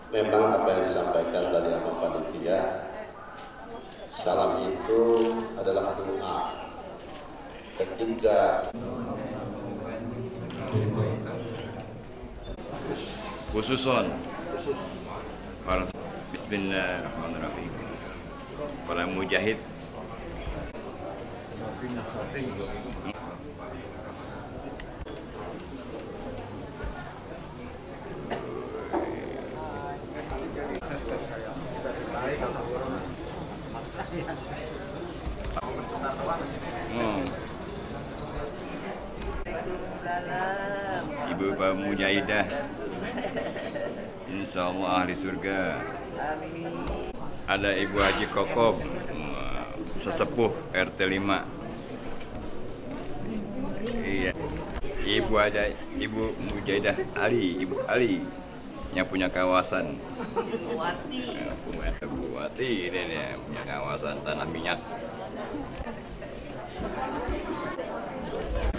Memang apa yang disampaikan tadi sama panitia, salam itu adalah doa. Ketiga, khususon para bismillahirrahmanirrahim, para mujahid Ibu Mujahidah, insya Allah ahli surga. Ada Ibu Haji Kokob, sesepuh RT 5. Iya. Ibu Mujahidah Ali, Ibu Ali yang punya kawasan. Buati ini nih, punya kawasan tanah minyak.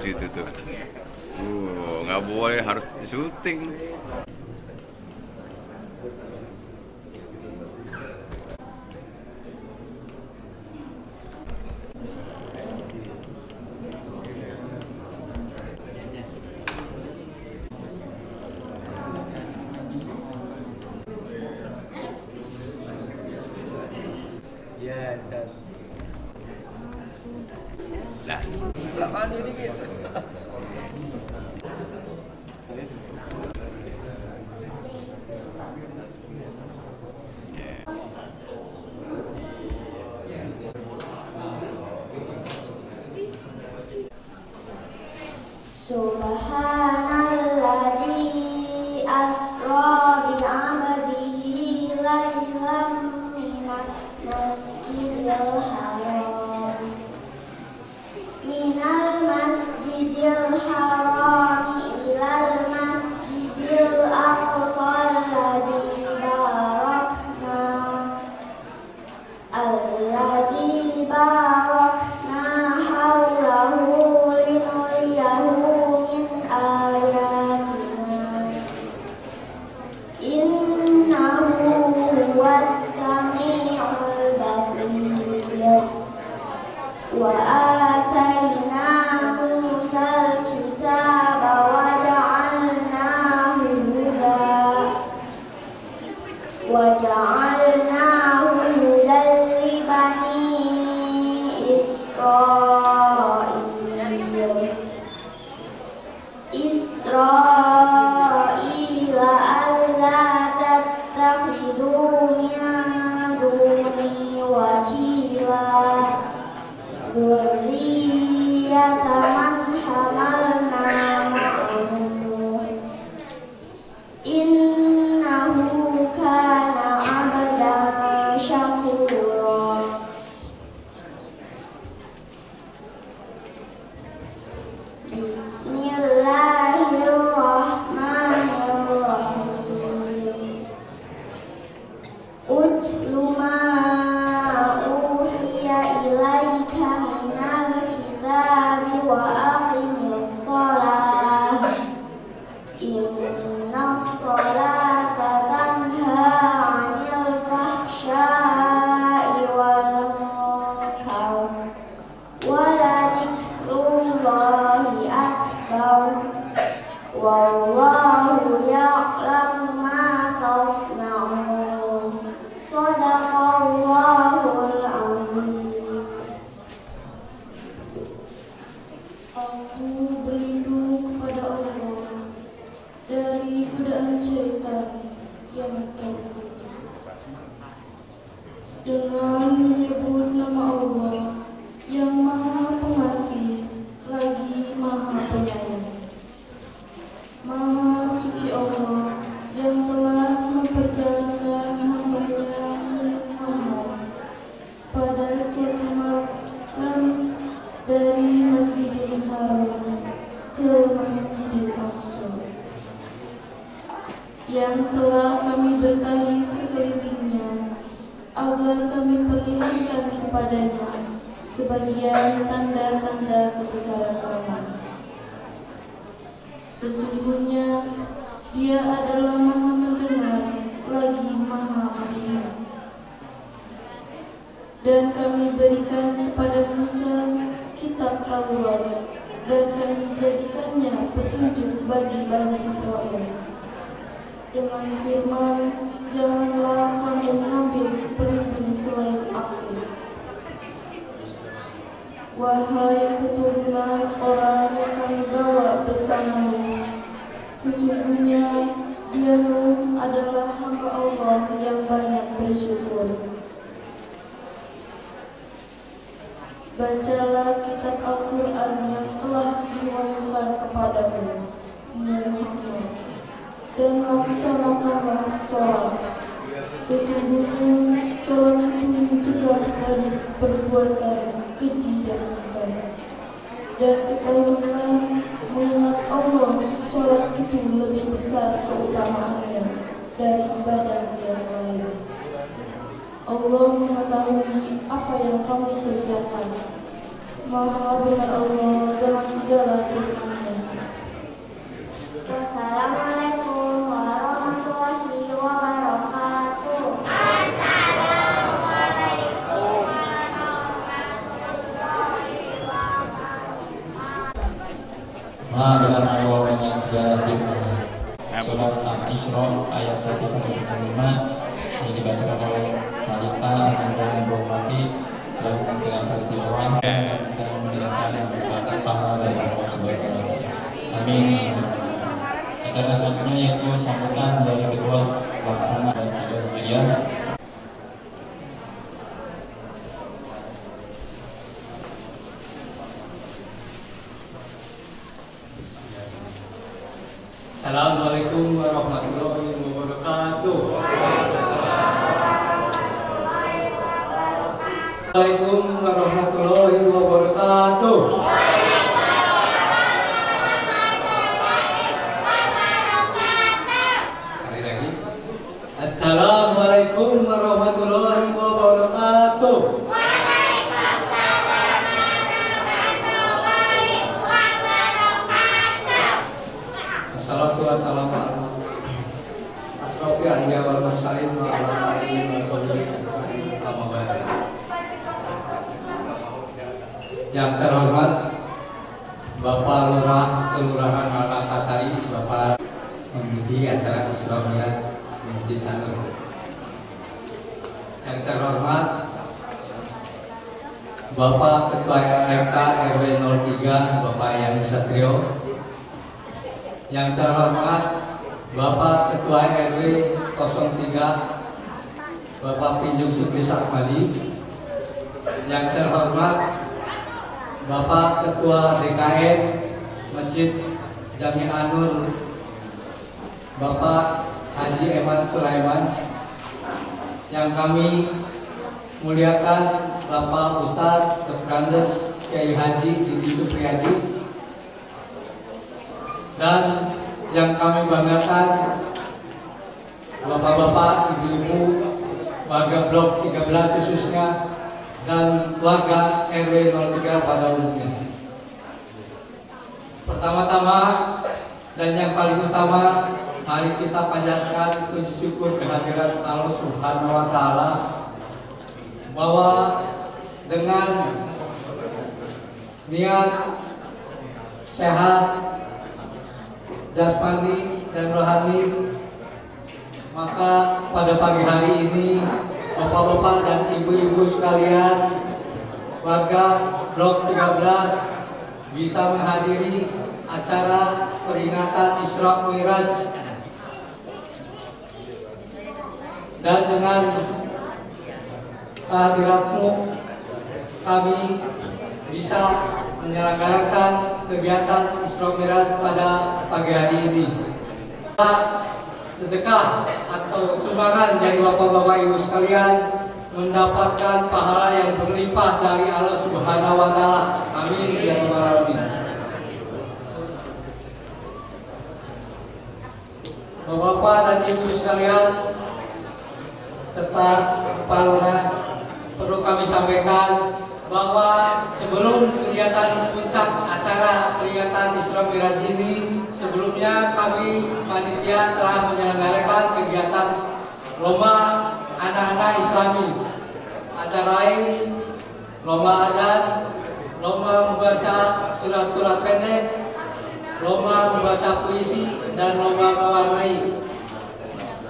Situ tuh. Nggak boleh, harus syuting. Nah, belakang ini gitu. Subhanalladzi asra bi 'abdihi laylan minal masjidil haram ilal masjidil aqsa alladzi barakna hawlahu linuriyahu min ayatina innahu huwas sami'ul basir. Wa atayna Musal kitaba wa ja'alnahu hudan li bani Israila alla tattakhidhu min duni wakila dzurriyyata man hamalna ma'ahu innahu kana 'abdan syakura. Bismillahirrahmanirrahim. Utlu ma uhiya ilaika minal kitabi wa aqimis shalah innas sholata tanha 'anil fahsya'i wal munkar wa ladikrullahi akbar wallahu ya'lamu ma tasna'un. Shadaqallahul azim. Aku berlindung kepada Allah dari godaan syaitan yang terkutuk dengan menyebut nama Allah yang Maha Pengasih lagi Maha Penyayang. Maha suci Allah yang telah memperjalankan hamba-Nya Muhammad pada suatu malam dari Masjidil Haram ke Masjidil Aqsa, yang telah kami berkahi sekelilingnya agar kami perlihatkan kepadanya sebagian tanda-tanda kebesaran Allah. Sesungguhnya Dia adalah Maha mendengar lagi dan kami jadikannya petunjuk bagi Bani Israel. Dengan firman, janganlah kamu mengambil pelindung selain aku. Wahai keturunan orang yang kami bawa bersamamu, sesungguhnya dia Nuh adalah hamba Allah yang banyak bersyukur. Bacalah kitab Al-Quran yang telah diwahyukan kepadamu, Muhammad, dan laksanakanlah sholat. Sesungguhnya sholat itu mencegah dari perbuatan keji dan mungkar. Dan ketahuilah, mengingat Allah, sholat itu lebih besar keutamaannya dari ibadah yang lain. Allah mengetahui apa yang kamu kerjakan. Maha benar Allah dalam segala firman-Nya. Wassalamualaikum warahmatullahi wabarakatuh. Maha benar Allah dengan segala firman. Surat Al-Isra ayat 1 sampai 5 yang dibacakan oleh wanita yang berhormati dan dengan satu tilawah dan mendengarkan yang berkata pahala dari Allah Subhanahu wa Ta'ala. Amin. Acara selanjutnya yaitu sambutan dari kedua pelaksana dan media. Assalamualaikum warahmatullahi wabarakatuh. Assalamualaikum warahmatullahi wabarakatuh. Sekali lagi. Assalamualaikum warahmatullahi wabarakatuh. Assalatu wassalamu ala asrofi anbiya wal mursalin wa ala alihi wa sahbihi ajma'in. Yang terhormat Bapak Lurah Kelurahan Makassari, Bapak membimbing acara Isra Mi'raj Masjid An-Nur. Yang terhormat Bapak Ketua RK RW 03 Bapak Yani Satrio. Yang terhormat Bapak Ketua RW 03 Bapak Pinjung Sukri Sakmadi. Yang terhormat Bapak Ketua DKM Masjid Jami An-Nur Bapak Haji Eman Sulaiman. Yang kami muliakan Bapak Ustadz Dr. Kiai Haji Didi Supriyadi. Dan yang kami banggakan bapak-bapak, ibu-ibu, warga blok 13 khususnya, dan warga RW 03 pada umumnya. Pertama-tama dan yang paling utama, mari kita panjatkan puji syukur kehadiran Allah Subhanahu wa Ta'ala, bahwa dengan niat sehat jasmani dan rohani, maka pada pagi hari ini bapak-bapak dan ibu-ibu sekalian, warga blok 13 bisa menghadiri acara peringatan Isra Mi'raj. Dan dengan kehadiratmu kami bisa menyelenggarakan kegiatan Isra Mi'raj pada pagi hari ini. Sedekah atau sumbangan dari bapak-bapak ibu sekalian mendapatkan pahala yang berlimpah dari Allah Subhanahu wa Ta'ala. Amin ya rabbal alamin. Bapak dan ibu sekalian serta Pak Lurah, perlu kami sampaikan bahwa sebelum kegiatan puncak acara peringatan Isra Mi'raj ini, sebelumnya kami panitia telah menyelenggarakan kegiatan lomba anak-anak Islami, antara lain lomba adat, lomba membaca surat-surat pendek, lomba membaca puisi, dan lomba mewarnai.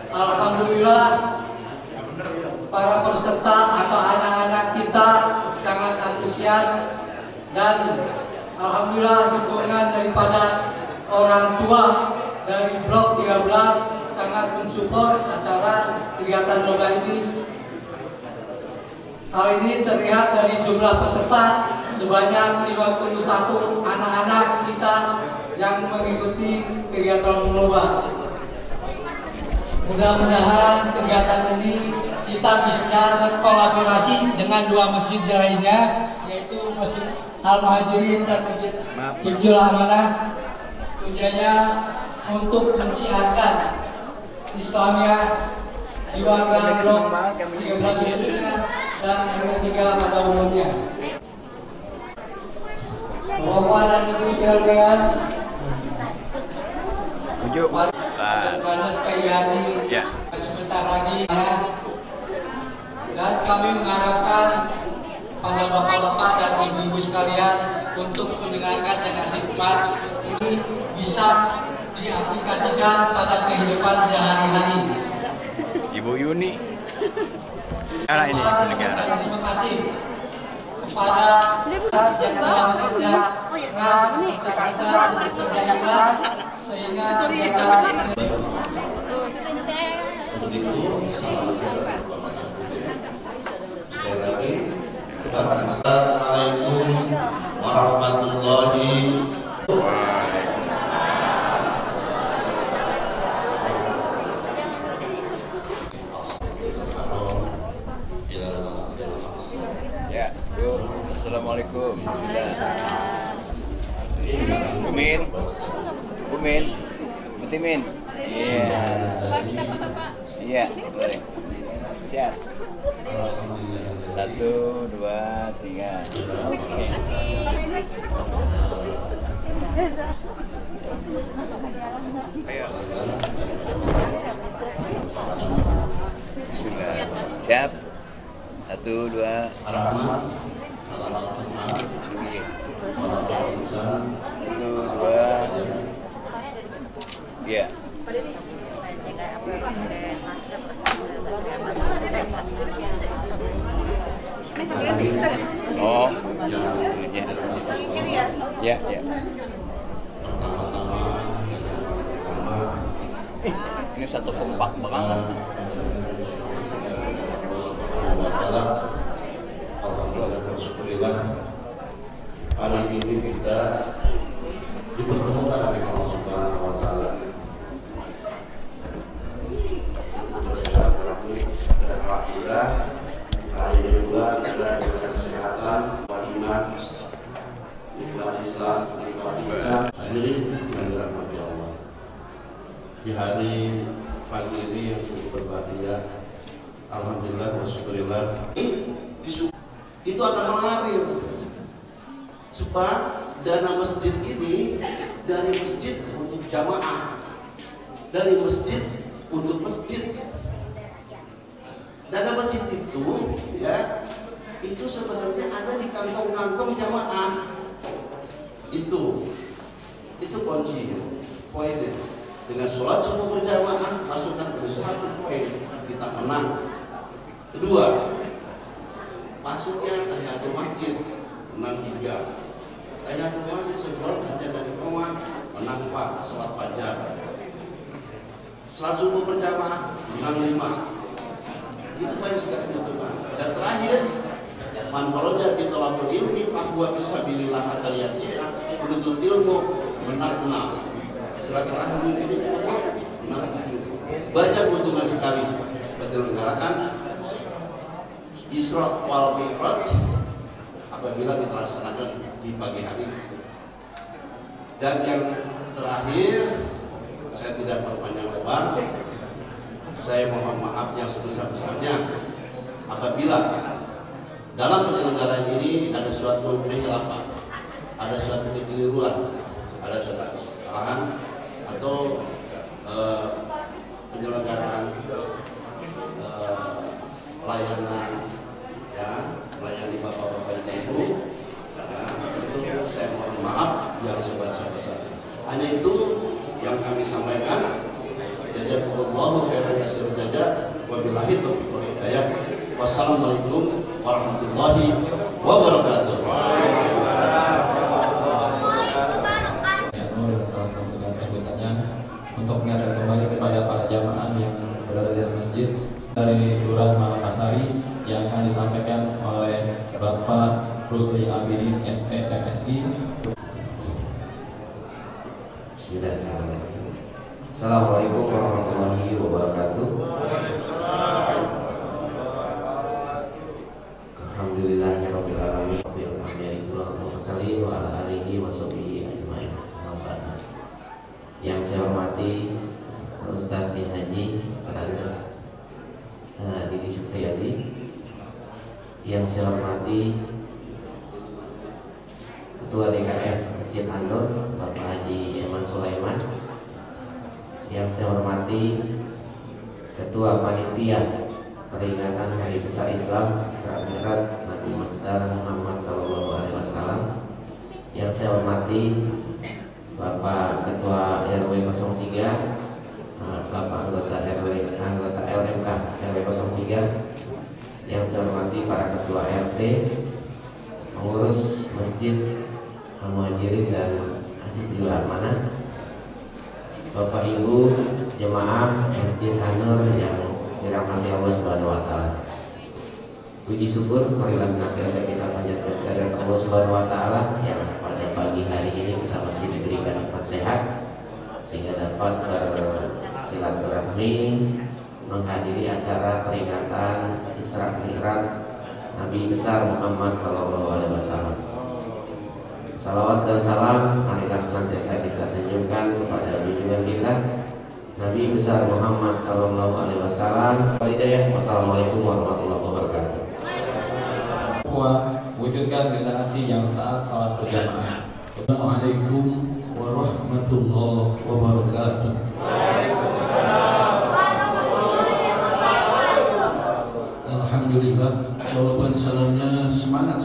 Alhamdulillah, para peserta atau anak-anak kita sangat antusias dan alhamdulillah dukungan daripada orang tua dari Blok 13 sangat mensupport acara kegiatan lomba ini. Hal ini terlihat dari jumlah peserta sebanyak 51 anak-anak kita yang mengikuti kegiatan lomba. Mudah-mudahan kegiatan ini kita bisa berkolaborasi dengan dua masjid lainnya, yaitu Masjid Al-Muhajirin dan Masjid Hifzul Amanah. Tujuannya untuk menciarkan Islamia di warga Blok 13 khususnya dan RW 3 pada umumnya. Bapak dan Ibu sekalian, panas sekali ya. Sebentar lagi ya. Dan kami mengharapkan para bapak-bapak dan ibu-ibu sekalian untuk mendengarkan dengan hikmat ini bisa diaplikasikan pada kehidupan sehari-hari. Ibu Yuni. Negara ini negara. Terima kasih kepada yang telah bekerja keras untuk kita untuk bekerja sehingga kita Untuk itu, sekali lagi, Assalamualaikum warahmatullahi wabarakatuh. Ya, Bu. Assalamualaikum. Bumin. Bumin. Butimin. Iya. Iya, boleh. Siap. 1, 2, 3. Oke. Ayo. Bismillah. Siap. 1, 2, Rahmat, 1, 2, ya. Oh, ya, ya. Ini satu kompak banget. Alhamdulillah, bersyukurillah hari ini kita dipertemukan oleh Allah Subhanahu wa Ta'ala. Alhamdulillah hari ini juga kita diberikan kesehatan, iman, nikmat Islam, nikmat Islam. Hadirin yang dirahmati Allah, di hari pagi ini yang cukup berbahagia, alhamdulillah bersyukurillah itu akan mengalir, sebab dana masjid ini dari masjid untuk jamaah, dari masjid untuk masjid. Dana masjid itu ya, itu sebenarnya ada di kantong-kantong jamaah. Itu kuncinya, poinnya. Dengan sholat subuh berjamaah masukkan ke satu poin, kita menang. Kedua, masuknya tahiyatul masjid menang 3. Tahiyatul masjid sebelum hajat dan iqamah menang 4, sholat fajar. Sholat subuh berjamaah menang 5. Itu poin sekali teman-teman. Dan terakhir, man kharaja bi talabul ilmi fahuwa fisabilillah hatta yarji'a, menuntut ilmu menang 6. Silaturahmi ini menang 7. Banyak keuntungan sekali penyelenggaraan Isra wal Mi'raj apabila kita laksanakan di pagi hari. Dan yang terakhir, saya tidak berpanjang lebar, saya mohon maaf yang sebesar-besarnya apabila dalam penyelenggaraan ini ada suatu kehilafan, ada suatu kekeliruan, ada suatu kesalahan atau penyelenggaraan pelayanan ya, melayani bapak-bapak dan ibu Itu saya mohon maaf yang sebesar-besarnya. Hanya itu yang kami sampaikan. Jazakumullahu khairan jasal jazaa. Wabillahi taufiq wal hidayah. Wassalamualaikum warahmatullahi wabarakatuh. Untuk mengingatkan kembali kepada para jamaah yang berada di masjid dari Lurah Malakasari yang akan disampaikan oleh Bapak Rusli Abidin SE/MSI. Bismillahirrahmanirrahim. Assalamualaikum warahmatullahi wabarakatuh. Alhamdulillahirabbil alamin. Alhamdulillah wa ala alihi wa sahbihi ajmain. Yang saya hormati Ustaz Bin Haji Terangges Didi Supriyadi, yang saya hormati Ketua DKF Masjid An-Nur Bapak Haji Eman Sulaiman, yang saya hormati Ketua Panitia Peringatan Hari Besar Islam Isra Mi'raj Nabi besar Muhammad SAW, yang saya hormati Bapak Ketua RW 03, Bapak anggota LMK RW 03, yang saya hormati para ketua RT, pengurus masjid Al-Muhajirin dan Hizbul Amanah, Bapak Ibu jemaah Masjid An-Nur yang dirahmati Allah Subhanahu wa taala. Puji syukur marilah kita panjatkan kehadirat Allah Subhanahu wa taala yang pada pagi hari ini kita masih diberikan nikmat sehat sehingga dapat bersilaturahmi menghadiri acara peringatan Isra Mi'raj Nabi besar Muhammad SAW. Salawat dan salam marilah senantiasa kita senyumkan kepada junjungan kita Nabi besar Muhammad SAW. Wassalamualaikum warahmatullahi wabarakatuh. Wujudkan generasi yang taat salat berjamaah. Assalamualaikum warahmatullahi wabarakatuh. Alhamdulillah, jawaban salamnya semangat.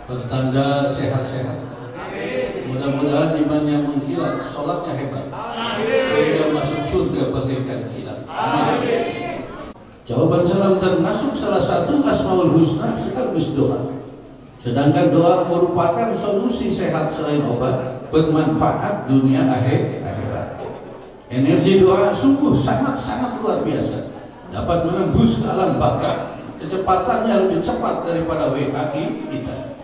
Pertanda sehat-sehat. Mudah-mudahan imannya mengkilat, sholatnya hebat, sehingga masuk surga bagaikan kilat. Amin. Jawaban salam termasuk salah satu Asmaul Husna sekaligus doa. Sedangkan doa merupakan solusi sehat selain obat, bermanfaat dunia akhirat. Energi doa sungguh sangat luar biasa, dapat menembus ke alam baka. Kecepatannya lebih cepat daripada WA kita.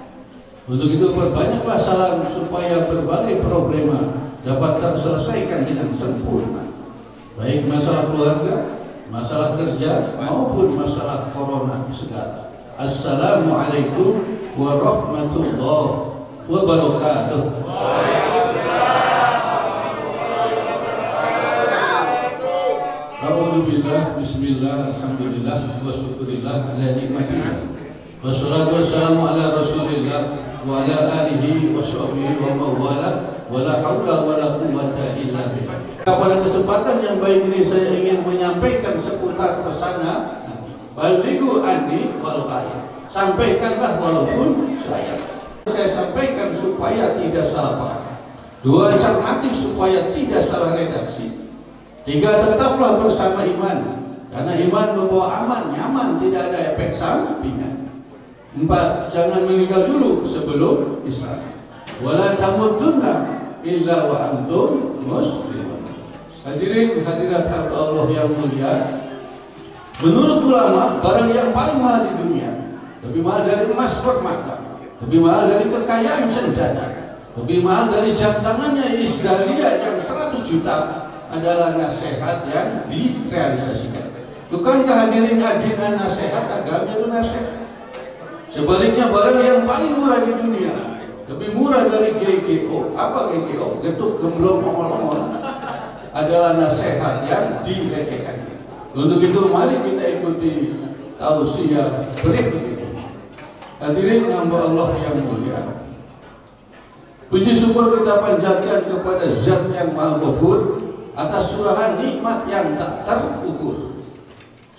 Untuk itu perbanyaklah salam supaya berbagai problema dapat terselesaikan dengan sempurna, baik masalah keluarga, masalah kerja maupun masalah corona segala. Assalamualaikum warahmatullahi wabarakatuh. Alhamdulillah, bismillah, alhamdulillah, wa syukurillah ala nikmatillah. Wassalatu wassalamu ala rasulillah wa ala alihi wa sahbihi wa mawala wa la hawla wa la quwwata illa billah. Pada kesempatan yang baik ini saya ingin menyampaikan seputar pesana balighu anni walau ayat. Sampaikanlah walaupun saya sampaikan supaya tidak salah paham. 2, cermati supaya tidak salah redaksi. 3, tetaplah bersama iman, karena iman membawa aman, nyaman, tidak ada efek sampingan. 4, jangan meninggal dulu sebelum Islam. Wala tamutunna illa wa antum muslimun. Hadirin hadirat Allah yang mulia, menurut ulama barang yang paling mahal di dunia, lebih mahal dari emas permata, lebih mahal dari kekayaan senjata, lebih mahal dari jam tangannya Isdaliyah yang 100 juta adalah nasihat yang direalisasikan. Bukankah hadirin hadirin nasihat agama itu nasihat? Sebaliknya barang yang paling murah di dunia, lebih murah dari GGO. Apa GGO? Getuk gemblong omol-omol, adalah nasihat yang dilecehkan. Untuk itu mari kita ikuti tausiah berikut ini. Hadirin hamba Allah yang mulia, puji syukur kita panjatkan kepada Zat yang Maha Ghafur atas curahan nikmat yang tak terukur.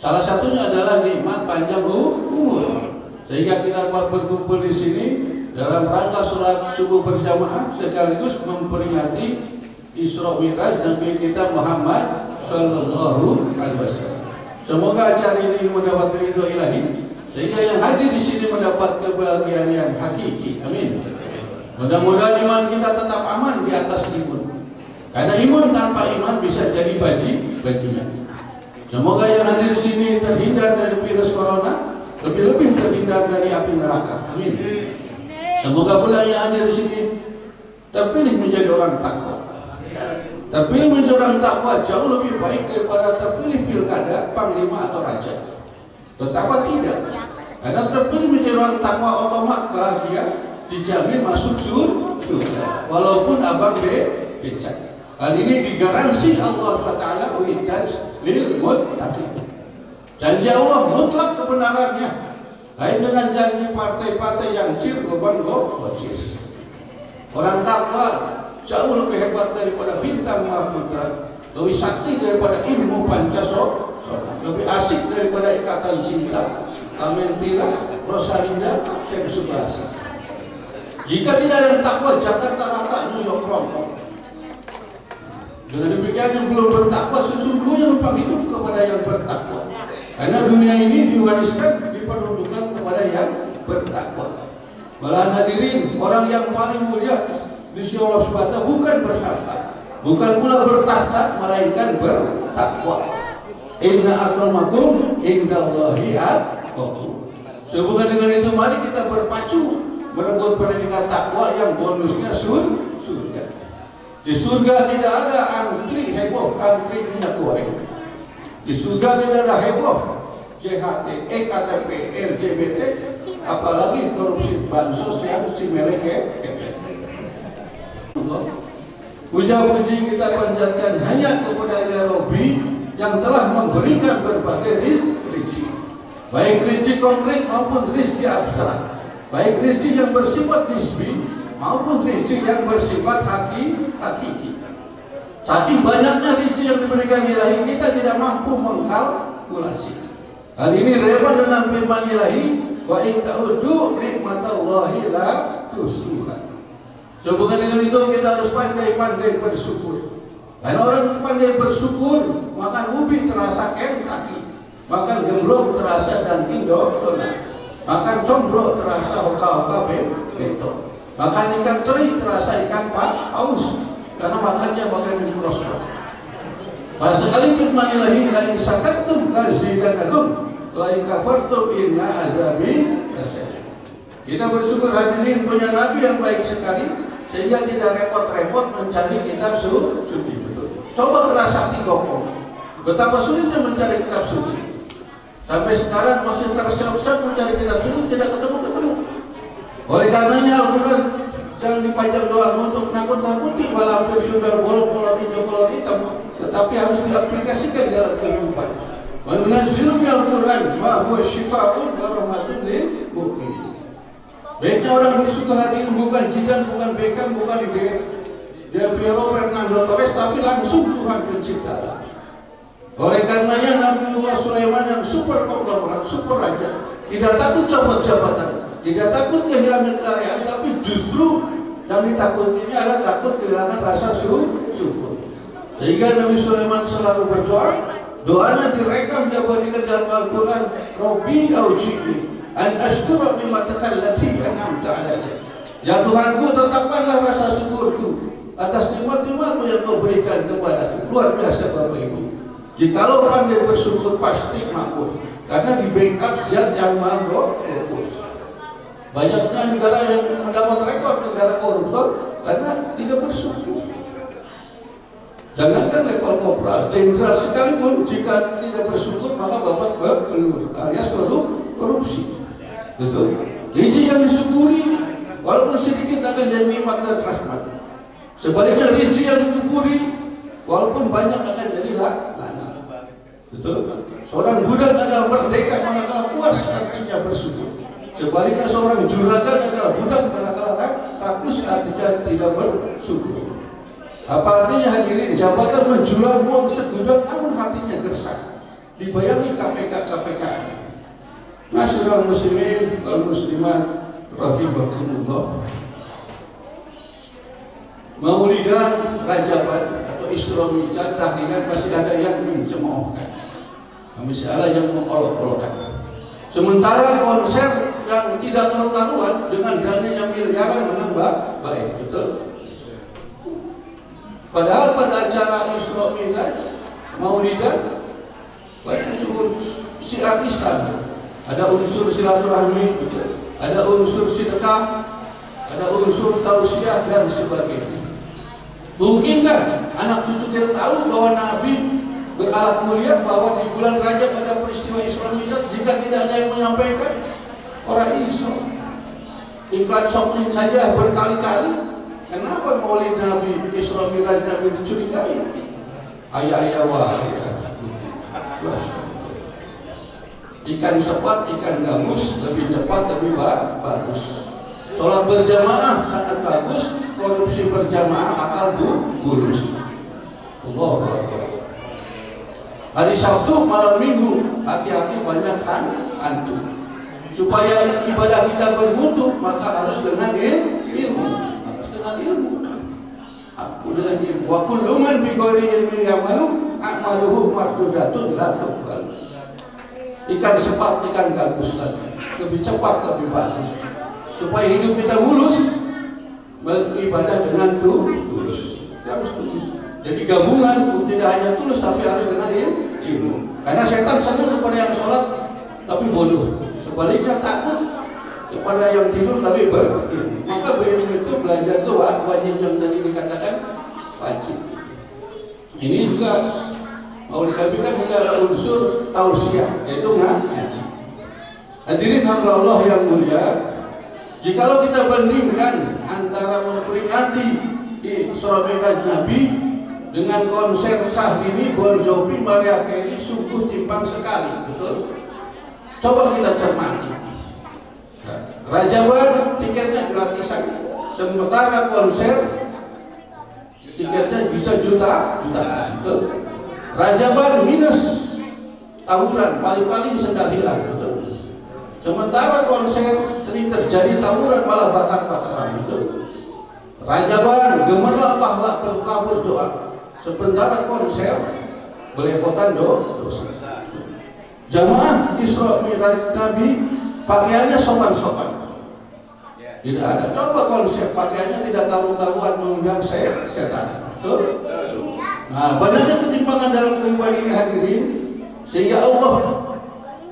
Salah satunya adalah nikmat panjang umur, sehingga kita dapat berkumpul di sini dalam rangka sholat subuh berjamaah sekaligus memperingati Isra Mi'raj Nabi kita Muhammad Sallallahu Alaihi Wasallam. Semoga acara ini mendapat ridho ilahi sehingga yang hadir di sini mendapat kebahagiaan yang hakiki. Amin. Mudah-mudahan iman kita tetap aman di atas imun. Karena imun tanpa iman bisa jadi bajingan. Semoga yang hadir di sini terhindar dari virus corona, lebih-lebih terhindar dari api neraka. Amin. Semoga pula yang hadir di sini terpilih menjadi orang takwa. Terpilih menjadi orang takwa jauh lebih baik daripada terpilih pilkada, panglima atau raja. Betapa tidak? Karena terpilih menjadi orang takwa otomat bahagia, dijamin masuk surga. Walaupun abang becak. Hal ini digaransi Allah Taala uiddat lil muttaqin. Janji Allah mutlak kebenarannya. Lain dengan janji partai-partai yang cirgoban-gocis. Orang takwa jauh lebih hebat daripada bintang Mahaputra, lebih sakti daripada ilmu Pancasila, lebih asik daripada Ikatan Cinta, Amentila, Rosalinda, Kapten Subasa. Jika tidak ada yang takwa, Jakarta rata, New York rompong. Dengan demikian yang belum bertakwa sesungguhnya lupa hidup kepada yang bertakwa. Karena dunia ini diwariskan, diperuntukkan kepada yang bertakwa. Malah hadirin, orang yang paling mulia di sisi Allah SWT bukan berharta, bukan pula bertahta, melainkan bertakwa. Inna akramakum indallahi atqakum. Sehubungan dengan itu, mari kita berpacu merebut pendidikan takwa yang bonusnya surga. Di surga tidak ada antri heboh, antri minyak goreng. Di surga tidak ada heboh, JHT, EKTP, LGBT, apalagi korupsi bansos yang si mereka. Puja-puji kita panjatkan hanya kepada Ilahi Rabbi yang telah memberikan berbagai rizki, baik rizki konkret maupun rizki abstrak, baik rizki yang bersifat nisbi maupun rizki yang bersifat hakiki. Saking banyaknya rizki yang diberikan Ilahi, kita tidak mampu mengkalkulasi. Hal ini relevan dengan firman Ilahi, wa in ta'uddu nikmatallahi la tuhsuha. Sehubungan dengan itu kita harus pandai-pandai bersyukur. Karena orang yang pandai bersyukur, makan ubi terasa Kentucky, makan gemblong terasa daging donat, makan combro terasa hoka-hoka beto, makan ikan teri terasa ikan paus, karena makannya makan mikrosbot. Pada sekali firman Ilahi, la in syakartum lazidannakum wa in kafartum inna azabi lasyadid. Kita bersyukur hadirin punya Nabi yang baik sekali, sehingga tidak repot-repot mencari kitab suci. Betul. Coba kerasati gokong, betapa sulitnya mencari kitab suci. Sampai sekarang masih terseok-seok mencari kitab suci, tidak ketemu. Oleh karenanya Al-Quran jangan dipajang doang untuk nakut-nakuti, malah hampir sudah bolong-bolong hijau kolor hitam, tetapi harus diaplikasikan dalam kehidupan. Wa nunazzilu minal Qur'an ma huwa syifaa'un wa rahmatun lil mu'minin. Baiknya orang bersyukur hari ini bukan Jidan, bukan Beckham, bukan Del Piero, Fernando Torres, tapi langsung Tuhan pencipta. Oleh karenanya Nabiullah Sulaiman yang super konglomerat, super raja, tidak takut copot jabatan, tidak takut kehilangan kekayaan, tapi justru yang ditakutinya adalah takut kehilangan rasa syukur. Sehingga Nabi Sulaiman selalu berdoa, doanya direkam diabadikan dalam Al-Quran, Robbi auji'ni an ashkura ni'mataka allati an'amta 'alayya. Ya Tuhanku, tetapkanlah rasa syukurku atas nikmat-nikmat-Mu yang Kau berikan kepadaku. Luar biasa Bapak Ibu. Jikalau pandai bersyukur pasti makmur, karena di backup zat yang Maha Kuasa. Banyaknya negara yang mendapat rekor negara koruptor karena tidak bersyukur. Jangankan level kopral, jenderal sekalipun jika tidak bersyukur maka bapak berpeluh alias korupsi. Betul. Rizki yang disyukuri walaupun sedikit akan jadi nikmat dan rahmat. Sebaliknya rizki yang dikuburi walaupun banyak akan jadi laknat. Betul. Seorang budak adalah merdeka manakala puas, artinya bersyukur. Sebaliknya seorang juragan adalah budak manakala rakus, artinya tidak bersyukur. Apa artinya hadirin? Jabatan menjual uang segudang namun hatinya gersang. Dibayangi KPK. Masyarakat muslimin dan muslimat rahimakumullah. Maulidan Rajaban atau Isra Mi'raj tahlilan masih ada yang mencemoohkan, masih ada yang mengolok-olokkan. Sementara konser yang tidak karu-karuan dengan dana yang miliaran menang baik, betul. Padahal pada acara Isra Mi'raj Maulidan itu unsur syiar Islam, ada unsur silaturahmi, betul. Ada unsur sedekah, ada unsur tausiah dan sebagainya. Mungkinkah anak cucu kita tahu bahwa Nabi berakhlak mulia, bahwa di bulan Rajab ada peristiwa Isra Mi'raj jika tidak ada yang menyampaikan? Orang iso iklan shopping saja berkali-kali. Kenapa maulid Nabi Isra Mi'raj Nabi dicurigai? Ayah-ayah wahai ikan sepat, ikan gabus lebih cepat, lebih bagus. Sholat berjamaah sangat bagus, korupsi berjamaah akal bulus. Allahu Akbar. Hari Sabtu malam Minggu hati-hati banyak hantu. Supaya ibadah kita bermutu maka harus dengan ilmu. Harus dengan ilmu. Aku dengan ilmu. Wa kullu man bi ghairi ilmin ya'malu a'maluhu mardudatun la tuqbal. Ikan sepat, ikan gabus lagi. Lebih cepat, lebih bagus. Supaya hidup kita mulus, beribadah dengan tulus. Kita harus tulus. Jadi gabungan tidak hanya tulus tapi harus dengan ilmu. Karena setan senang kepada yang sholat tapi bodoh. Sebaliknya takut kepada yang tidur tapi berilmu. Maka berilmu itu belajar itu wajib yang tadi dikatakan wajib. Ini juga mau dikatakan juga ada unsur tausiah, yaitu ngaji. Hadirin hamba Allah yang mulia, jikalau kita bandingkan antara memperingati Isra Mi'raj Nabi dengan konser sah ini Bon Jovi, Mariah Carey, sungguh timpang sekali, betul? Coba kita cermati. Rajaban tiketnya gratisan, sementara konser tiketnya bisa jutaan, betul? Rajaban minus tawuran, paling-paling sendal hilang, betul? Sementara konser sering terjadi tawuran malah bakar-bakaran, betul? Rajaban gemerlap pahala berdoa, sementara konser belepotan dosa. Jamaah Isra Mi'raj Nabi pakaiannya sopan-sopan, tidak ada. Coba konser pakaiannya tidak karu-karuan mengundang setan, betul? Nah, banyaknya ketimpangan dalam kehidupan ini hadirin, sehingga Allah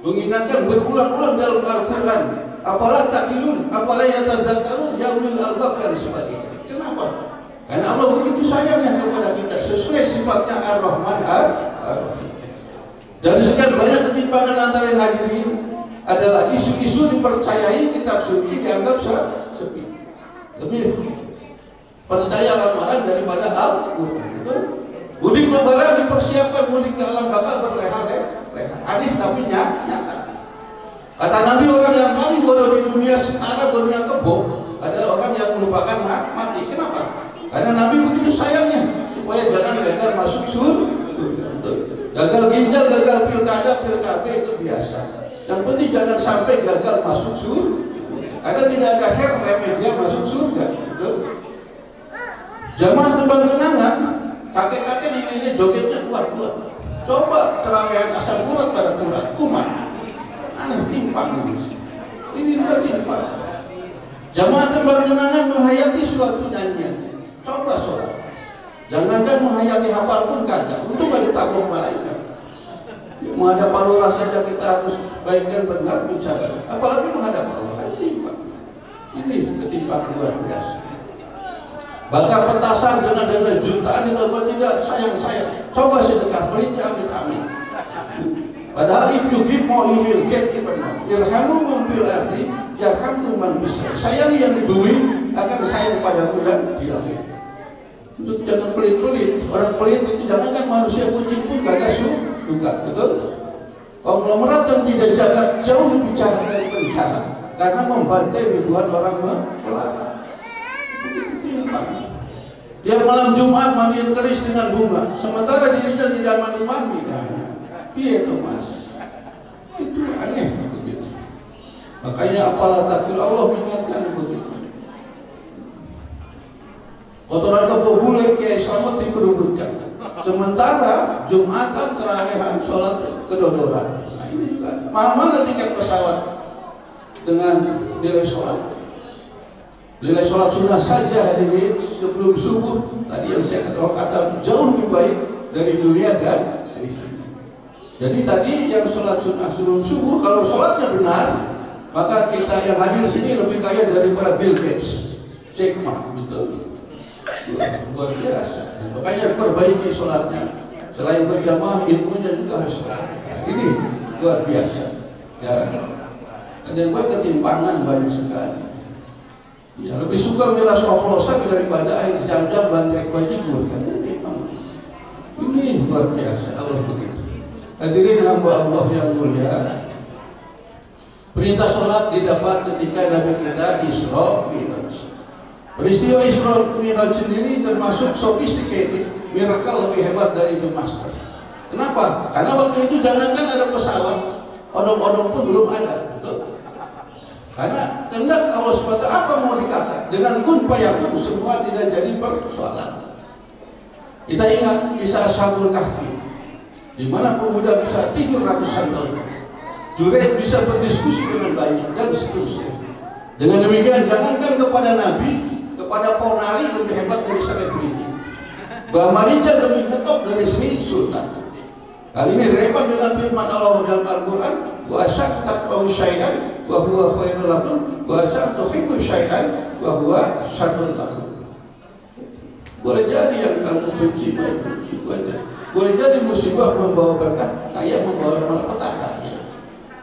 mengingatkan berulang-ulang dalam Al-Quran, afala taqilun, afala yatadzakkarun, ya ulil albab dan sebagainya. Kenapa? Karena Allah begitu sayangnya kepada kita, sesuai sifatnya Ar-Rahman Ar-Rahim. Dari sekian banyak ketimpangan antara yang hadirin adalah isu-isu dipercayai kitab suci dianggap sepi. Lebih percaya ramalan daripada Al-Quran. Mudik lebaran dipersiapkan mudik ke alam baka berleha-leha. Aneh tapi nyata. Kata Nabi, orang yang paling bodoh di dunia setara bodohnya kebo adalah orang yang melupakan mati. Kenapa? Karena Nabi begitu sayangnya supaya jangan gagal masuk surga. Gagal ginjal, gagal pilkada, pilkada itu biasa. Yang penting jangan sampai gagal masuk surga. Karena tidak ada remedinya masuk surga. Betul? Jamaah tembang kenangan, kakek-kakek ini jogetnya kuat-kuat. Coba terawih asam urat pada kumat. Aneh, timpang ini juga timpang. Jamaah tembang kenangan menghayati suatu nyanyian. Coba sholat. Jangan-jangan menghayati hafal pun kagak. Untung ada tabung malaikat. Menghadap Allah saja kita harus baik dan benar bicara. Apalagi menghadap Allah. Timpang. Ini ketimpangan luar biasa. Bakar petasan dengan dana jutaan itu apa tidak, sayang. Coba sedekah pelitnya amin. Padahal itu mau imil get ibadah. Irhamu mampil arti, yarhamtu man bisa. Sayangi yang di bumi akan sayang padaku yang di langit. Untuk jangan pelit-pelit. Orang pelit itu jangan kan manusia kucing pun gak suka, betul? Konglomerat yang tidak jagat jauh lebih jahat dari penjahat karena membantai ribuan orang melarat. Tiap malam Jumat mandiin keris dengan bunga, sementara dirinya tidak mandi-mandi. Iya itu mas, itu aneh begitu. Makanya apalah takdir, Allah mengingatkan begitu. Kotoran kebo bule kiai selamat diperubutkan. Sementara Jumatan terawihan sholat kedodoran. Nah ini juga mana tiket pesawat dengan nilai sholat. Nilai sholat sunnah saja hadirin sebelum subuh tadi yang saya katakan jauh lebih baik dari dunia dan seisinya. Jadi tadi yang sholat sunnah sebelum subuh, kalau sholatnya benar, maka kita yang hadir sini lebih kaya daripada Bill Gates. Cek mah, betul. Luar biasa. Makanya perbaiki sholatnya. Selain berjamaah, ilmunya juga harus. Ini luar biasa. Ya. Ada yang ketimpangan banyak sekali. Ya, lebih suka miras oplosan daripada air jam-jam bantrek bajigur. Kan timpangan. Ini luar biasa. Allah begitu. Hadirin hamba Allah yang mulia. Perintah sholat didapat ketika Nabi kita Isra Mi'raj. Peristiwa Isra Mi'raj sendiri termasuk sophisticated, miracle lebih hebat dari The Master. Kenapa? Karena waktu itu jangankan ada pesawat, odong-odong pun belum ada, betul? Karena kehendak Allah SWT apa mau dikata? Dengan kun fayakun semua tidak jadi persoalan. Kita ingat kisah Ashabul Kahfi, di mana pemuda bisa tidur ratusan tahun. Jureid bisa berdiskusi dengan banyak dan seterusnya. Dengan demikian jangankan kepada Nabi, kepada Ponari lebih hebat dari selebriti. Mbak Marijan lebih ngetop dari Sri Sultan. Kali ini repot dengan firman Allah dalam Al-Quran, wa asyak taqta'u syai'an wa huwa khairul lakum wa asyak tuhibbu syai'an wa huwa syarrul lakum. Boleh jadi yang kamu benci saja. Boleh jadi musibah membawa berkah, kaya membawa malapetaka.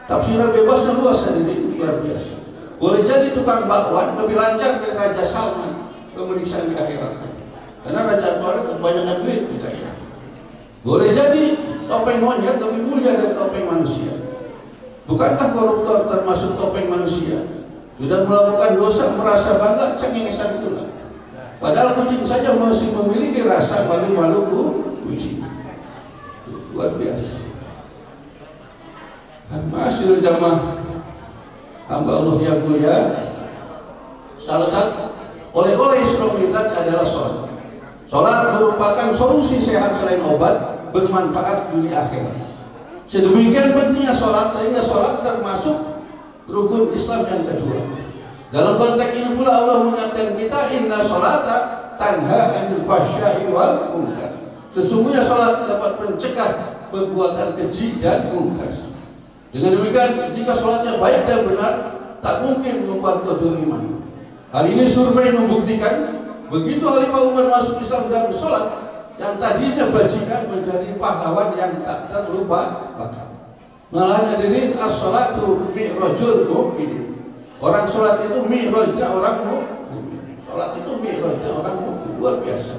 Tafsiran bebasnya luas hadirin, luar biasa. Boleh jadi tukang bakwan lebih lancar dari Raja Salman pemeriksaan di akhirat. Karena Raja Salman kebanyakan duit kaya. Boleh jadi topeng monyet lebih mulia dari topeng manusia. Bukankah koruptor termasuk topeng manusia? Sudah melakukan dosa merasa bangga cengengesan pula. Padahal kucing saja masih memiliki rasa malu-malu kucing. Luar biasa. Masyaallah jamaah hamba Allah yang mulia, salah satu oleh-oleh Isra Mi'raj adalah sholat. Sholat merupakan solusi sehat selain obat, bermanfaat dunia akhirat. Sedemikian pentingnya sholat sehingga sholat termasuk rukun Islam yang kedua. Dalam konteks ini pula Allah mengatakan kita inna sholata tanha anil fahsya'i wal munkar. Sesungguhnya sholat dapat mencegah perbuatan keji dan munkar. Dengan demikian, jika sholatnya baik dan benar, tak mungkin membuat kezaliman. Hal ini survei membuktikan, begitu Khalifah Umar masuk Islam dan sholat, yang tadinya bajingan menjadi pahlawan yang tak terlupakan. Malah hadirin, as-sholatu mi'rajul mu'minin. Orang sholat itu mi'rajnya orang mu'min. Sholat itu mi'rajnya orang mu'min. Luar biasa.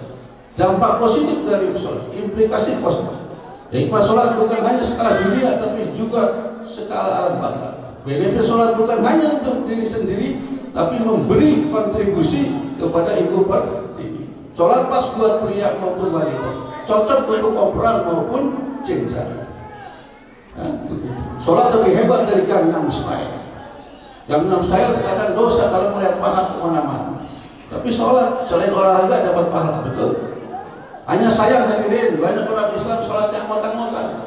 Dampak positif dari sholat, implikasi positif. Hikmah sholat bukan hanya skala dunia, tapi juga skala alam baka. Benefit sholat bukan hanya untuk diri sendiri, tapi memberi kontribusi kepada ibu pertiwi. Sholat pas buat pria maupun wanita, cocok untuk operal maupun cenjar. Sholat lebih hebat dari Gangnam Style. Gangnam Style terkadang dosa kalau melihat paha kemana-mana. Tapi sholat selain olahraga dapat pahala, betul. Hanya sayang hadirin, banyak orang Islam sholatnya anggot-anggotan.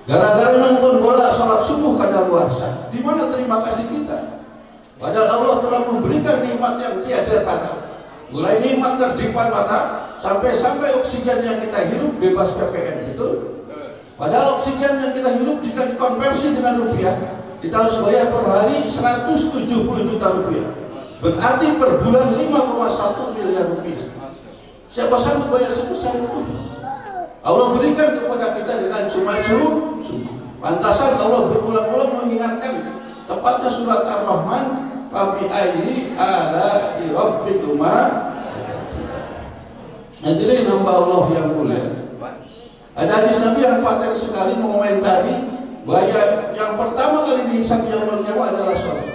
Gara-gara nonton bola sholat subuh kadaluarsa. Di mana terima kasih kita? Padahal Allah telah memberikan nikmat yang tiada tara. Mulai nikmat terdipan mata sampai oksigen yang kita hirup bebas PPN, betul? Padahal oksigen yang kita hirup jika dikonversi dengan rupiah, kita harus bayar per hari 170 juta rupiah. Berarti per bulan 5,1 miliar rupiah. Siapa sanggup bayar sebesar itu? Allah berikan kepada kita dengan sumai-sum. Pantasan Allah berulang-ulang mengingatkan, tepatnya surat Ar-Rahman, Fabi ayyi ala'i rabbikuma. Hadirin hamba Allah yang mulia. Ada hadis Nabi yang paten sekali mengomentari bahwa yang pertama kali dihisab yaumul qiyamah adalah sholat.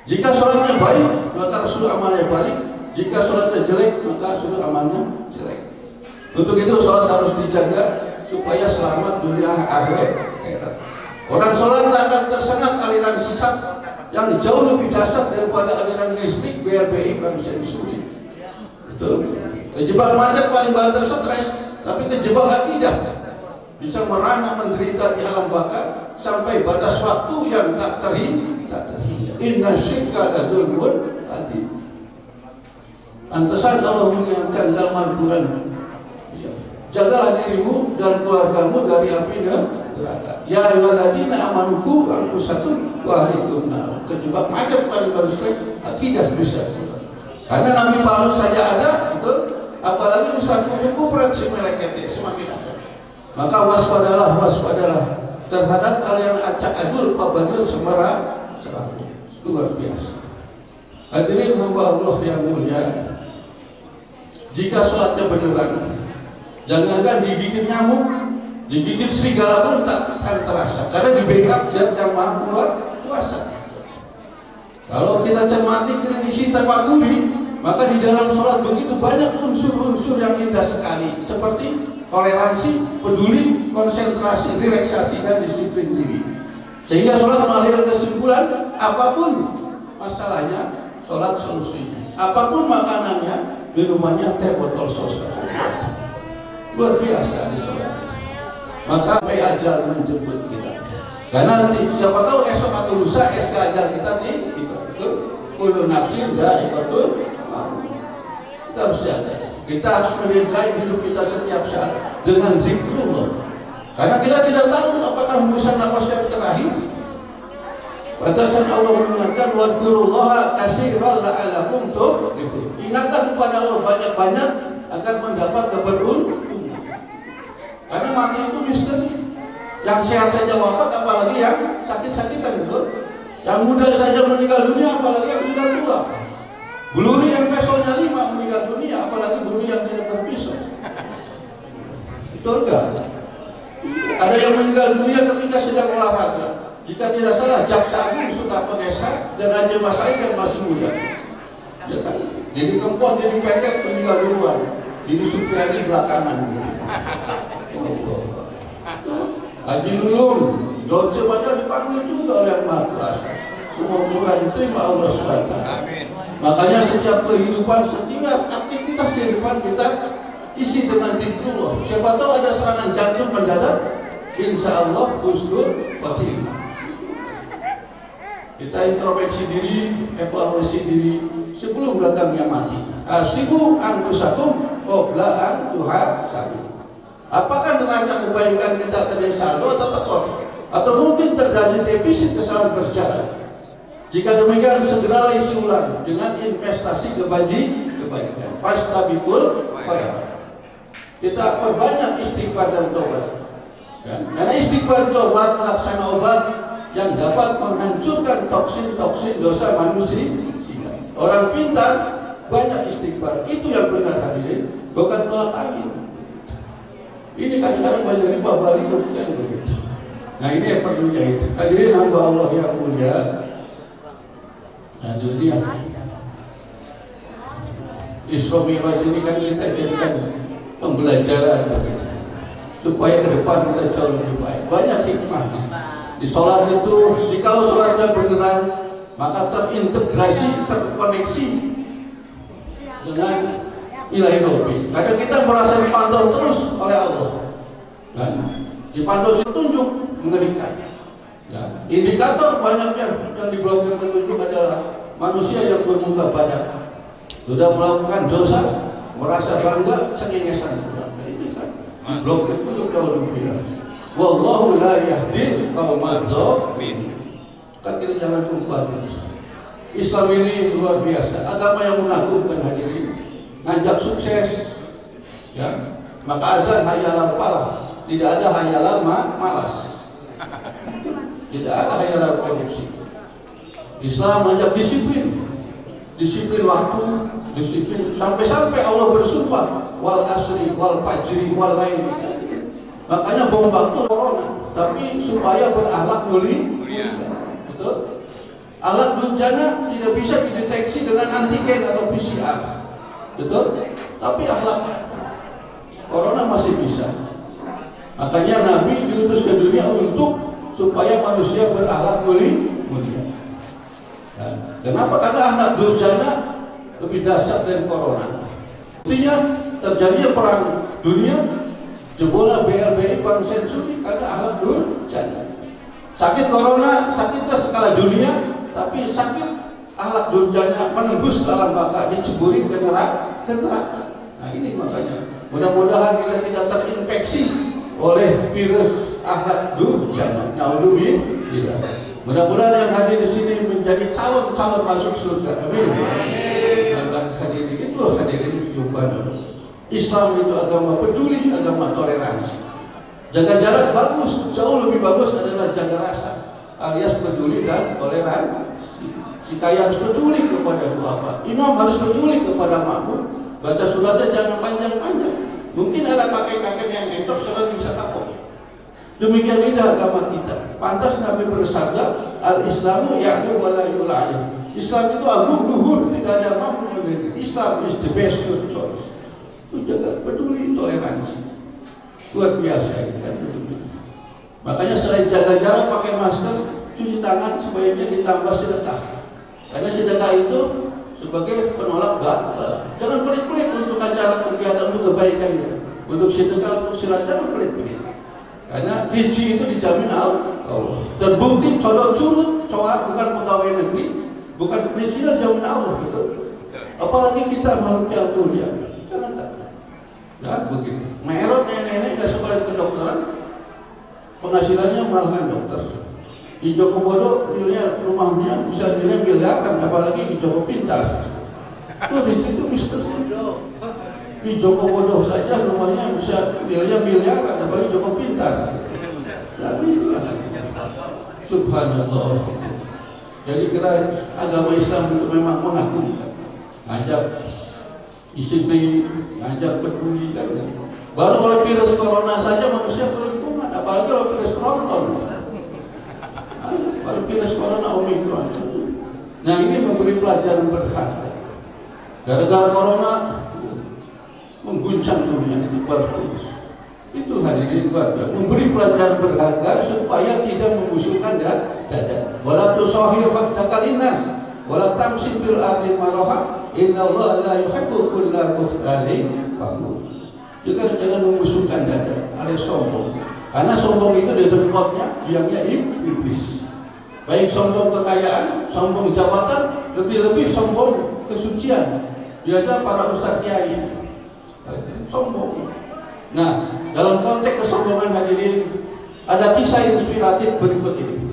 Jika sholatnya baik, maka seluruh amalnya baik. Jika sholatnya jelek, maka seluruh amalnya jelek. Untuk itu sholat harus dijaga supaya selamat dunia akhirat. Orang sholat tak akan tersengat aliran sesat yang jauh lebih dasar daripada aliran listrik BLBI nggak bisa disuri. Betul. Kejebak macet paling banter stres, tapi kejebak akidah bisa merana menderita di alam baka sampai batas waktu yang tak terhingga. Inna syirka la dzulmun adzim. Antasan Allah mengingatkan dalam Al-Quran, jagalah dirimu dan keluargamu dari api neraka. Ya ayyuhalladzina amanu qu anfusakum wa ahlikum nar. Kejebak macet paling baru stres, akidah bisa. Karena Nabi Paulus saja ada, betul. Apalagi Ustaz Kutuku berat semelekete semakin ada. Maka waspadalah terhadap aliran acak adul pabadul semara seratu. Luar biasa. Hadirin hamba Allah yang mulia, jika sholatnya beneran, jangankan digigit nyamuk, digigit serigala pun tak akan terasa, karena di backup zat yang maha kuasa. Kalau kita cermati, kritisi, tafakuri, maka di dalam sholat begitu banyak unsur-unsur yang indah sekali, seperti toleransi, peduli, konsentrasi, relaksasi, dan disiplin diri. Sehingga sholat mengalir kesimpulan, apapun masalahnya, sholat solusinya. Apapun makanannya, minumannya teh botol sos. Luar biasa di sholat. Maka sampai ajal menjemput kita. Karena nanti siapa tahu esok atau lusa SK ajal kita nih, itu kullu nafsin dha'iqatul maut. Kita harus jaga. Kita harus menilai hidup kita setiap saat dengan zikrullah. Karena kita tidak tahu apakah hembusan nafas yang terakhir. Batasan Allah mengingatkan wadkurullaha katsiran la'allakum tuflihun. Ingatlah kepada Allah banyak-banyak agar mendapat keberuntungan. Karena mati itu misteri. Yang sehat saja wafat, apalagi yang sakit-sakitan, betul. Yang muda saja meninggal dunia, apalagi yang sudah tua. Beluri yang pesonya 5 meninggal dunia, apalagi beluri yang tidak terpisah. Betul gak? Ada yang meninggal dunia ketika sedang olahraga. Jika tidak salah, Jaksa Agung Soekarno Esa dan Haji Mas Said yang masih muda. Ya kan? Jadi Kempot, jadi Petet meninggal duluan. Jadi Supriyadi belakangan. Haji Lulung, Dorce Baca dipanggil juga oleh Yang Maha Kuasa. Semua murah diterima Allah SWT. Makanya setiap kehidupan, setiap aktivitas kehidupan kita isi dengan zikrullah. Siapa tahu ada serangan jantung mendadak, insya Allah husnul khotimah. Kita introspeksi diri, evaluasi diri sebelum datangnya mati. Asibu anfusakum qabla an tuhasabu. Apakah neraca kebaikan kita terjadi saldo atau tekor? Atau mungkin terjadi defisit kesalahan berjalan? Jika demikian, segeralah isi ulang dengan investasi kebaikan. Fastabikul khairat. Kita perbanyak istighfar dan tobat. Karena istighfar dan tobat melaksana obat yang dapat menghancurkan toksin-toksin dosa manusia. Orang pintar banyak istighfar, itu yang benar hadirin, bukan tolak angin. Ini kadang-kadang banyak riba balik bukan begitu. Nah ini yang perlunya itu. Hadirin hamba Allah yang mulia. Nah dunia Isra Mi'raj ini kan kita jadikan pembelajaran begitu, supaya ke depan kita jauh lebih baik. Banyak hikmah di sholat itu. Jikalau sholatnya beneran, maka terintegrasi, terkoneksi dengan ilahi Rabbi. Kadang kita merasa dipantau terus oleh Allah. Dan dipantau petunjuk mengerikan. Ya. Indikator banyaknya yang diblokir petunjuk adalah manusia yang bermuka badak. Sudah melakukan dosa, merasa bangga, cengengesan. Itu kan diblokir petunjuk dahulu bilang. Wallahu la yahdil qaumadz dzalimin. Kan kita jangan khawatir. Islam ini luar biasa, agama yang mengagumkan hadirin. Ngajak sukses, ya. Maka azan hayalan falah, tidak ada hayalan malas, tidak ada hayalan korupsi. Islam ngajak disiplin, disiplin waktu, disiplin sampai-sampai Allah bersumpah wal asri wal fajri wal lail. Makanya bom waktu corona, tapi supaya berakhlak mulia, betul. Alat bencana tidak bisa dideteksi dengan antigen atau PCR. Betul? Tapi akhlak corona masih bisa. Makanya Nabi diutus ke dunia untuk supaya manusia berakhlak mulia. Kenapa? Karena anak durjana lebih dahsyat dari corona. Artinya terjadinya perang dunia, jebolan BLBI, Bank Senturi karena akhlak durjana. Sakit corona, sakitnya skala dunia, tapi sakit akhlak durjana menembus ke alam baka, diceburin ke neraka. Nah ini makanya mudah-mudahan kita tidak terinfeksi oleh virus akhlak durjana. Naudzubillah. Mudah-mudahan yang hadir di sini menjadi calon-calon masuk surga. Amin. Dan hadirin itu hadirin Subhanallah. Islam itu agama peduli, agama toleransi. Jaga jarak bagus, jauh lebih bagus adalah jaga rasa, alias peduli dan toleransi. Si kaya harus peduli kepada apa? Imam harus peduli kepada makmum. Baca suratnya jangan panjang-panjang. Mungkin ada kakek-kakek yang encok, saudara bisa kapok. Demikian indah agama kita. Pantas Nabi bersabda, al-Islamu ya'lu wa la yu'la. Islam itu agung luhur, tidak ada mampu menjadi. Islam is the best choice. Itu jaga peduli toleransi. Luar biasa ini kan peduli. Makanya selain jaga jarak, pakai masker, cuci tangan, sebaiknya ditambah sedekah. Karena sedekah itu sebagai penolak batal. Jangan pelit-pelit untuk acara kegiatan untuk kebaikan itu. Untuk sedekah, untuk silaturahmi pelit-pelit. Karena rezeki itu dijamin Allah. Terbukti codot curut, coak bukan pegawai negeri, bukan rezekinya dijamin Allah, betul. Apalagi kita makhluk yang mulia. Jangan tak. Ya begitu. Merot nenek-nenek nggak sekolah kedokteran, penghasilannya malahan dokter. Di Joko Bodo nilai rumahnya bisa nilai miliaran, apalagi di Joko Pintar. Itu di situ misteri. Di Joko Bodo saja rumahnya bisa nilainya miliaran, apalagi Joko Pintar. Tapi itulah Subhanallah. Jadi kira agama Islam itu memang mengagumkan, ngajak disiplin, ngajak peduli kan. Baru oleh virus corona saja manusia kelimpungan, apalagi kalau virus Tronton. Baru virus corona Omikron. Nah ini memberi pelajaran berharga. Gara-gara corona mengguncang dunia ini bagus. Itu hadirin keluarga, memberi pelajaran berharga supaya tidak membusukkan dada. Wala tusahhir khaddaka linnas, wala tamshi fil ardi maraha, innallaha la yuhibbu kulla mukhtalin fakhur. Jangan membusukkan dada, alias sombong. Karena sombong itu di depannya diamnya iblis. Baik sombong kekayaan, sombong jabatan, lebih-lebih sombong kesucian. Biasa para ustadz kiai sombong. Nah, dalam konteks kesombongan hadirin, ada kisah inspiratif berikut ini.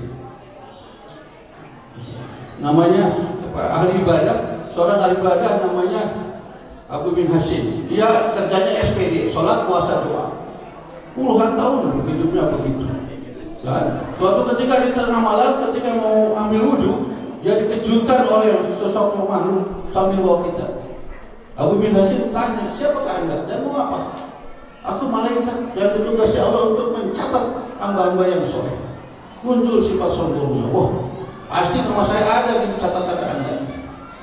Namanya ahli ibadah, seorang ahli ibadah namanya Abu bin Hasim. Dia kerjanya SPD, sholat, puasa, doa. Puluhan tahun hidupnya begitu. Dan suatu ketika di tengah malam, ketika mau ambil wudhu, dia dikejutkan oleh sosok makhluk sambil bawa kita. Abu bin Hasim tanya, siapakah anda dan mau apa? Aku malaikat yang ditugasi Allah untuk mencatat hamba-hamba yang soleh. Muncul sifat sombongnya. Wah, pasti nama saya ada di catatan anda.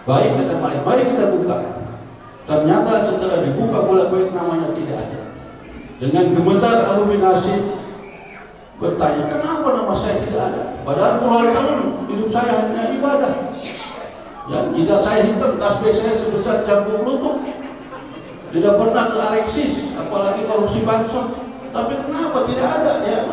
Baik kata malaikat, mari kita buka. Ternyata setelah dibuka bolak-balik namanya tidak ada. Dengan gemetar Abu bin Hasim bertanya, kenapa nama saya tidak ada? Padahal puluhan tahun hidup saya hanya ibadah. Ya, jidat saya hitam, tasbih saya sebesar jambung lutut. Tidak pernah ke Alexis, apalagi korupsi bansos. Tapi kenapa tidak ada ya?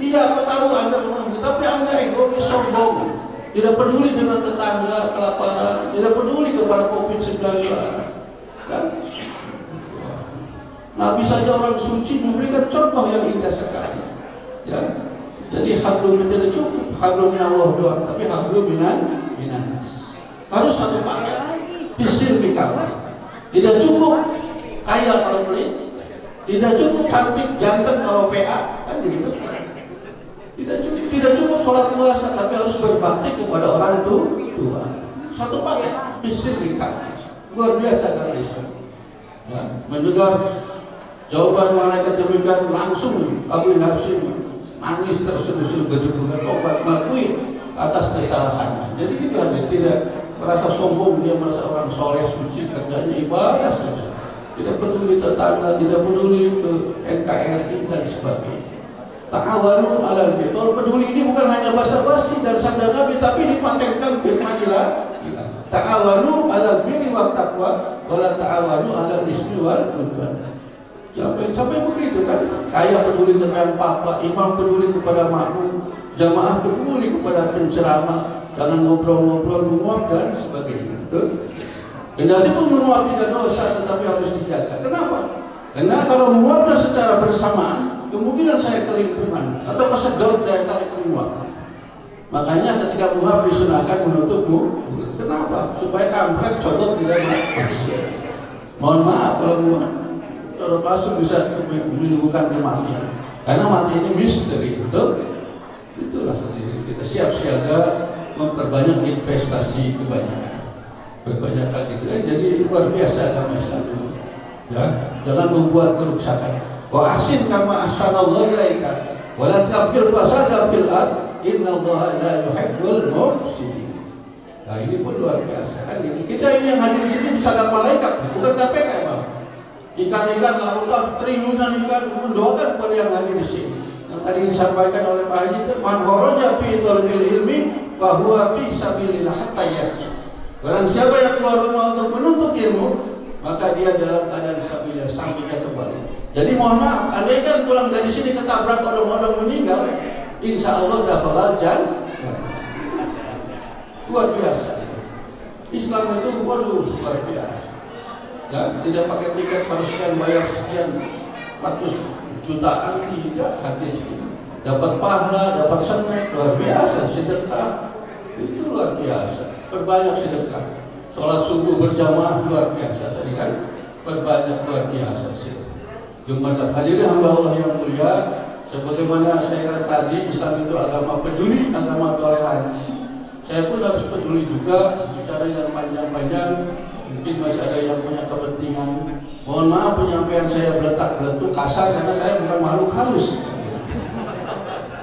Iya, aku tahu anda mengerti, tapi anda egois, sombong, tidak peduli dengan tetangga, kelaparan, tidak peduli kepada COVID-19. Kan? Nabi saja orang suci memberikan contoh yang indah sekali. Ya, jadi hablum tidak cukup, hablum minallah doang, tapi hablum minannas. Harus satu paket, pisil mikafah. Tidak cukup kaya kalau pelit, tidak cukup cantik ganteng kalau PA, kan begitu. Tidak cukup sholat puasa, tapi harus berbakti kepada orang tua. Satu paket, pisil mikafah. Luar biasa kan Islam. Ya, mendengar jawaban malaikat demikian langsung Abu bin Hasim nangis terseduh-seduh gedebungan obat mengakui atas kesalahannya. Jadi dia tidak merasa sombong, dia merasa orang soleh suci, kerjanya ibadah saja. Tidak peduli tetangga, tidak peduli ke NKRI dan sebagainya. Ta'awanu 'alal birri. Peduli ini bukan hanya basa-basi dan sabda Nabi, tapi dipatenkan firman-Nya. Ta'awanu 'alal birri wat taqwa wa la ta'awanu 'alal ismi wal 'udwan. Sampai begitu kan? Ayah peduli kepada papa, imam peduli kepada makmum, jamaah peduli kepada penceramah, jangan ngobrol-ngobrol, menguap dan sebagainya. Betul? Kendati pun menguap tidak dosa, tetapi harus dijaga. Kenapa? Karena kalau menguapnya secara bersamaan, kemungkinan saya kelimpungan atau kesedot daya tarik menguap. Makanya ketika menguap disunahkan menutup mulut. Kenapa? Supaya kampret codot tidak masuk. Mohon maaf kalau menguap codot masuk bisa menimbulkan kematian. Karena mati ini misteri, betul? Itulah kita siap siaga memperbanyak investasi kebanyakan. Berbanyak lagi itu. Jadi luar biasa agama Islam. Ya, jangan membuat kerusakan. Wa ahsin kama ahsanallahu ilaika wa la tabghil fasada fil ard innallaha la yuhibbul mufsidin. Nah, ini pun luar biasa kan gitu. Kita ini yang hadir di sini bisa ada malaikat, bukan KPK malah. Ikan-ikan lautan triliunan ikan mendoakan kepada yang hadir di sini. Yang tadi disampaikan oleh Pak Haji itu man kharaja fi talbil ilmi fa huwa fi sabilillah hatta yarji. Barang siapa yang keluar rumah untuk menuntut ilmu, maka dia dalam keadaan sabilillah sampai dia kembali. Jadi mohon maaf, andai kan pulang dari sini ketabrak odong-odong meninggal, insya Allah dakhalal jannah. Luar biasa. Islam itu waduh luar biasa. Ya, tidak pakai tiket harus sekian bayar sekian ratus jutaan, tidak hadis ini. Dapat pahala, dapat seneng, luar biasa. Sedekah itu luar biasa. Perbanyak sedekah. Sholat subuh berjamaah luar biasa tadi kan, perbanyak luar biasa sih. Jumlah hadirin hamba Allah yang mulia, sebagaimana saya katakan tadi, Islam itu agama peduli, agama toleransi. Saya pun harus peduli juga, bicara yang panjang-panjang. Mungkin masih ada yang punya kepentingan. Mohon maaf penyampaian saya beletak-beletuk kasar karena saya bukan makhluk halus.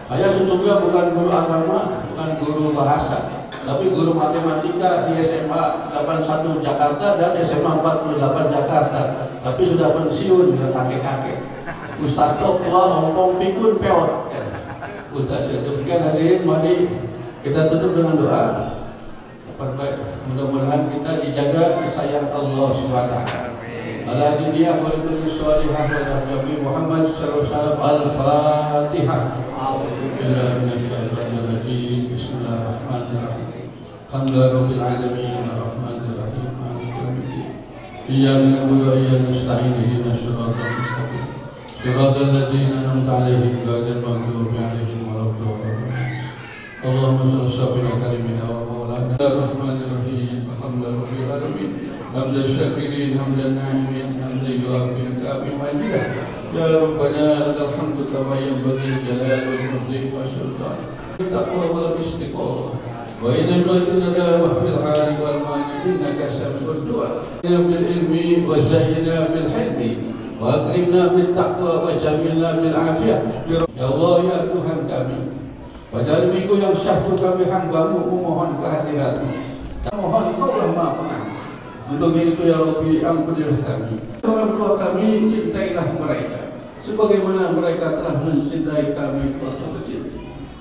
Saya sesungguhnya bukan guru agama, bukan guru bahasa. Tapi guru matematika di SMA 81 Jakarta dan SMA 48 Jakarta. Tapi sudah pensiun, sudah kakek-kakek. Ustaz tua ngomong pikun peot. Ustaz demikian hadirin, mari kita tutup dengan doa. Mudah-mudahan kita dijaga disayang Allah Subhanahu wa taala. Ala diniyah wa likulli sholihah wa Nabi Muhammad sallallahu alaihi wasallam. Al-Fatihah. A'udzubillahi minasyaitonir rajim. Bismillahirrahmanirrahim. Alhamdulillahi rabbil alamin arrahmanir rahim maliki yaumiddin. Iyyaka na'budu wa iyyaka nasta'in ihdinas siratal mustaqim. Siratal ladzina an'amta 'alaihim ghairil maghdubi 'alaihim waladdallin. Allahumma shalli ala karimina wa maulana. Bismillahirrahmanirrahim. Alhamdulillahi rabbil alamin. Hamdan syakirin, hamdan na'imin, hamdan yu'afin ka'abi majidah. Ya Rabbana lakal hamdu kama yanbaghi jalalul mulki wa sultan. Taqwa wal istiqamah. Wa inna wajadna wa fil hali wal mali innaka sami'ud du'a. Ya bil ilmi wa zayyina bil hilmi wa akrimna bil taqwa wa jamilna bil afiyah. Ya Allah ya Tuhan kami, pada minggu yang syahdu kami hamba-Mu memohon kehadirat-Mu. Mohon Engkaulah Maha Pengampun. Untuk itu ya Rabbi, ampunilah kami. Orang tua kami, cintailah mereka sebagaimana mereka telah mencintai kami waktu kecil.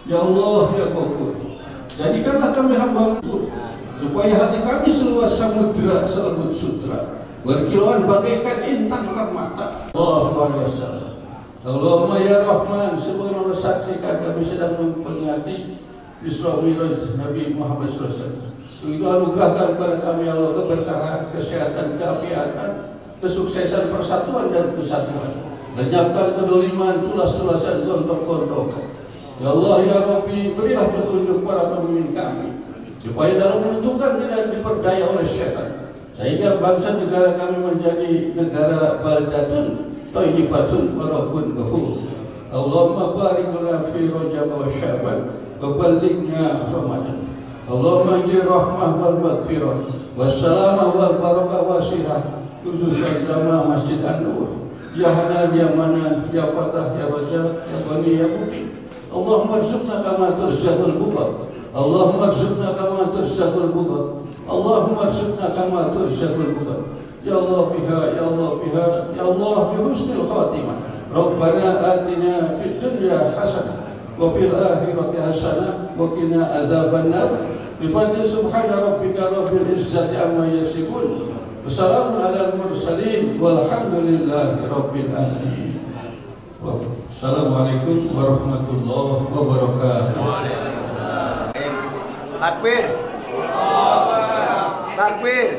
Ya Allah ya Ghafur, jadikanlah kami hamba-Mu supaya hati kami seluas samudra selembut sutra, berkilauan bagaikan intan rahmata. Allahumma wasallam. Allahumma ya Rahman, sebagaimana saksikan kami sedang memperingati Isra Mi'raj Nabi Muhammad sallallahu alaihi wasallam. Itu anugerahkan kepada kami Allah keberkahan, kesehatan, keapiatan, kesuksesan, persatuan dan kesatuan. Lenyapkan kedoliman, tulas-tulasan, gontok-gontokan. Ya Allah ya Rabbi, berilah petunjuk para pemimpin kami supaya dalam menentukan tidak diperdaya oleh syaitan, sehingga bangsa negara kami menjadi negara baldatun thayyibatun wa rabbun ghafur. Allahumma barik lana fi Rajab wa Sya'ban wa ballighna Ramadan. Allahumma jir rahmah wal maghfirah wassalamah wal barakah wasihah khususan jamaah Masjid An-Nur. Ya Hanan ya Manan ya Fatah ya Razak ya Ghani ya Muqim. Allahumma arzuqna kama turzaqul buqat. Allahumma arzuqna kama turzaqul buqat. Allahumma arzuqna kama turzaqul buqat. Ya Allah biha ya Allah biha ya Allah bi husnil khatimah Rabbana atina fid dunya hasanah wa fil akhirati hasanah wa qina adzabannar. Bi fadli subhana rabbika rabbil izzati amma yasifun. Wassalamun alal mursalin walhamdulillahi rabbil alamin. Wassalamualaikum warahmatullahi wabarakatuh. Takbir. Takbir.